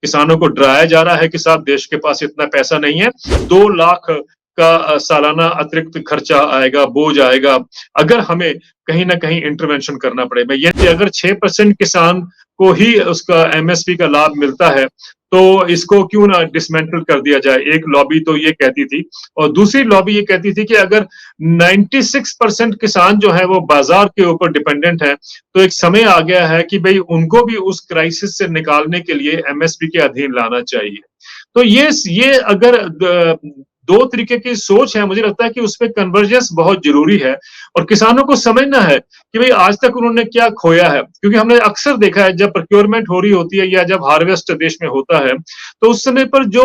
किसानों को डराया जा रहा है कि साहब देश के पास इतना पैसा नहीं है, 2 लाख का सालाना अतिरिक्त खर्चा आएगा, बोझ आएगा, अगर हमें कहीं न कहीं इंटरवेंशन करना पड़े। मैं ये कि अगर 6% किसान को ही उसका एमएसपी का लाभ मिलता है, तो इसको क्यों ना डिसमेंटल कर दिया जाए। एक लॉबी तो ये कहती थी और दूसरी लॉबी ये कहती थी कि अगर 96% किसान जो है वो बाजार के ऊपर डिपेंडेंट है, तो एक समय आ गया है कि भई उनको भी उस क्राइसिस से निकालने के लिए एमएसपी के अधीन लाना चाहिए। तो ये अगर 2 तरीके की सोच है, मुझे लगता है कि उसमें कन्वर्जेंस बहुत ज़रूरी है और किसानों को समझना है कि भई आज तक उन्होंने क्या खोया है। क्योंकि हमने अक्सर देखा है जब प्रोक्योरमेंट हो रही होती है या जब हार्वेस्ट देश में होता है, तो उस समय पर जो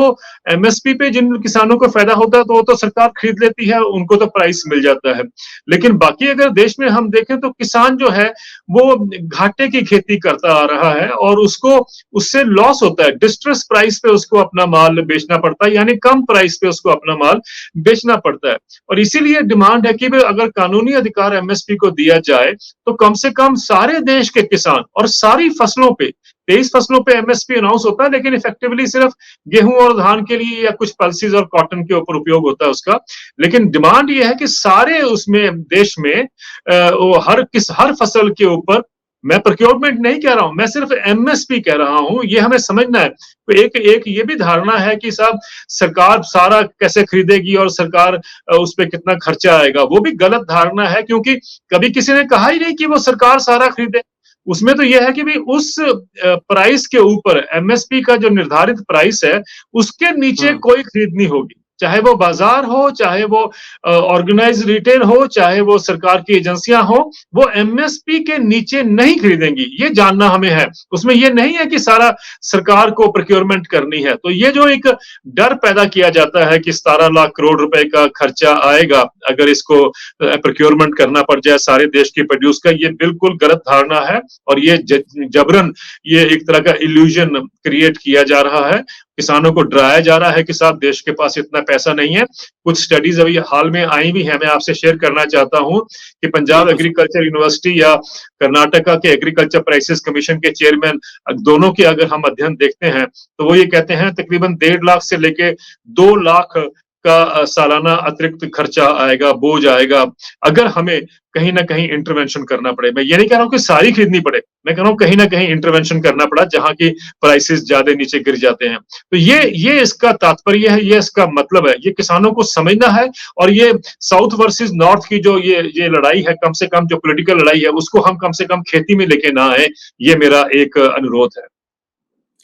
एमएसपी पे जिन किसानों को फ़ायदा होता है, तो वो तो सरकार खरीद लेती है, उनको तो प्राइस मिल जाता है। लेकिन बाकी अगर देश में हम देखें तो किसान जो है, वो घाटे की खेती करता आ रहा है और उसको उससे लॉस होता है। डिस्ट्रेस प्राइस पे उसको अपना माल बेचना पड़ता है, यानी कम प्राइस पे उसको अपना माल बेचना पड़ता है और इसीलिए डिमांड है कि भाई अगर कानूनी अधिकार एमएसपी को दिया जाए तो कम से कम सारे देश के किसान और सारी फसलों पे 23 फसलों पे एमएसपी अनाउंस होता है, लेकिन इफेक्टिवली सिर्फ गेहूं और धान के लिए या कुछ पल्सेस और कॉटन के ऊपर उपयोग होता है उसका। लेकिन डिमांड ये है कि सारे उसमें देश में वो हर फसल के ऊपर, मैं प्रोक्योरमेंट नहीं कह रहा हूं, मैं सिर्फ एमएसपी कह रहा हूं, ये हमें समझना है। तो एक एक ये भी धारणा है कि साहब सरकार सारा कैसे खरीदेगी और सरकार उस पे कितना खर्चा आएगा, वो भी गलत धारणा है क्योंकि कभी किसी ने कहा ही नहीं कि वो सरकार सारा खरीदे। उसमें तो यह है कि भाई उस प्राइस के ऊपर एमएसपी का जो निर्धारित प्राइस है, उसके नीचे कोई खरीद नहीं होगी। चाहे वो बाजार हो, चाहे वो ऑर्गेनाइज्ड रिटेल हो, चाहे वो सरकार की एजेंसियां हो, वो एमएसपी के नीचे नहीं खरीदेंगी। ये जानना हमें है। उसमें ये नहीं है कि सारा सरकार को प्रोक्योरमेंट करनी है। तो ये जो एक डर पैदा किया जाता है कि 17 लाख करोड़ रुपए का खर्चा आएगा अगर इसको प्रोक्योरमेंट करना पड़ जाए सारे देश के प्रोड्यूस का, ये बिल्कुल गलत धारणा है और ये जबरन ये एक तरह का इल्यूजन क्रिएट किया जा रहा है। किसानों को डराया जा रहा है कि साहब देश के पास इतना पैसा नहीं है। कुछ स्टडीज अभी हाल में आई भी हैं, मैं आपसे शेयर करना चाहता हूं कि पंजाब एग्रीकल्चर यूनिवर्सिटी या कर्नाटका के एग्रीकल्चर प्राइसेस कमीशन के चेयरमैन, दोनों के अगर हम अध्ययन देखते हैं तो वो ये कहते हैं तकरीबन 1.5 लाख से लेके 2 लाख का सालाना अतिरिक्त खर्चा आएगा, बोझ आएगा, अगर हमें कहीं न कहीं इंटरवेंशन करना पड़े। मैं ये नहीं कह रहा हूँ कि सारी खरीदनी पड़े, मैं कह रहा हूँ कहीं न कहीं इंटरवेंशन करना पड़ा जहाँ की प्राइसेस ज़्यादा नीचे गिर जाते हैं। तो ये इसका तात्पर्य है, ये इसका मतलब है, ये किसानों को समझना है और ये साउथ वर्सेस नॉर्थ की जो ये लड़ाई है, कम से कम जो पॉलिटिकल लड़ाई है, उसको हम कम से कम खेती में लेके ना आए, ये मेरा एक अनुरोध है।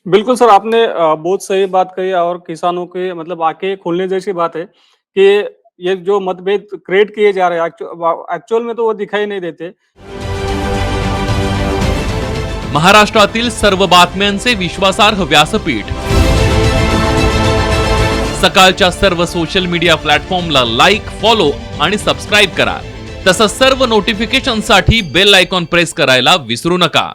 बिल्कुल सर, आपने बहुत सही बात कही और किसानों के मतलब आंखें खोलने जैसी बात है कि ये जो मतभेद क्रिएट किए जा रहे हैं एक्चुअल में तो वो दिखाई नहीं देते। महाराष्ट्रातील सर्व बातम्यांचे विश्वासार्ह व्यासपीठ सकाळच्या सर्व सोशल मीडिया प्लॅटफॉर्मला लाईक, फॉलो आणि सबस्क्राइब करा। तसंच सर्व नोटिफिकेशनसाठी बेल आयकॉन प्रेस करायला विसरू नका।